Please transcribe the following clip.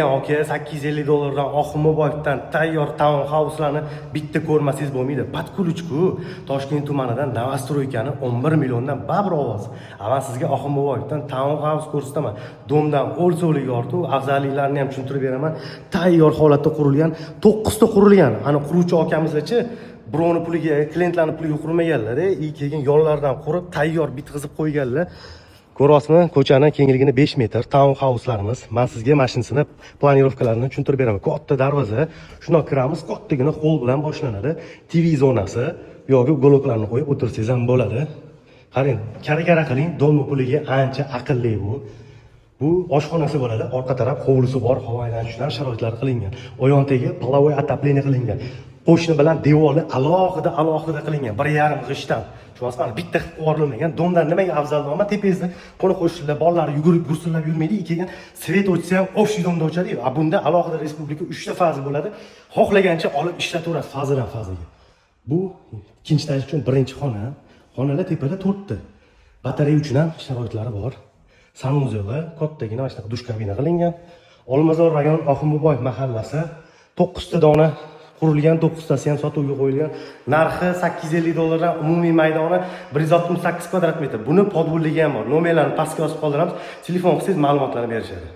Aka 850 dollardan Oximoboyevdan tayyor townhouse'larni bitta ko'rmasangiz bo'lmaydi. Podkuluchku Toshkent tumanidan Novostroykani 11 milliondan babur ovoz. Aman sizga Oximoboyevdan townhouse ko'rsataman. Domdan o'lso'lik ortu afzalliklarni ham tushuntirib beraman. Tayyor holatda qurilgan, 9 ta qurilgan. Ana quruvchi akamizlarchi birovni puliga, klientlarning puliga qurmaganlar, keyin yonlaridan qurib tayyor bitqizib qo'yganlar. Ko'ryapsizmi? Ko'chani kengligini 5 metr townhouse'larimiz. Men sizga mashinasini, planirovkalarini tushuntirib beraman. Katta darvoza, shundoq kiramiz, kattagina hol bilan boshlanadi. TV zonasi yoki goloklarni qo'yib o'tirsangiz ham bo'ladi. Qarang, kara qiling, domni puliga ancha aqlli bu. Bu oshxonasi bo'ladi, orqa taraf hovlisi bor, havo aylanishlar sharoitlar qilingan. Oyontaga polovoy atapleniya qilingan. Qo'shni bilan devorli alohida qilingan. 1,5 g'ishtdan. Tushunasizmi? Bitta qilib qo'rilmagan. Domdan nimaga afzal bo'lma? Tepasida qo'ni qo'shnilar, bolalar yugurib, gursillab yurmaydi. Keyin svet o'tsa ham offshore domda o'chadi. Bunda alohida respublika 3 ta fazi bo'ladi. Xohlagancha olib ishlataverasiz fazidan faziga. Bu ikkinchi etaj uchun birinchi xona. Xonalar tepada 4 ta. Batareya uchun ham sharoitlari bor. Sanuzel, kattagina mana shunaqa dush kabina qilingan. Olmazor rayon Oximoboyev mahallasi 9 ta dona qurilgan, 9 tasi ham sotuvga qo'yilgan. Narxi 850 dollardan, umumiy maydoni 168 kvadrat metr. Buni podvolligi ham bor. Nomerlarni pastga yozib qoldiramiz. Telefon qilsangiz ma'lumotlarni berishadi.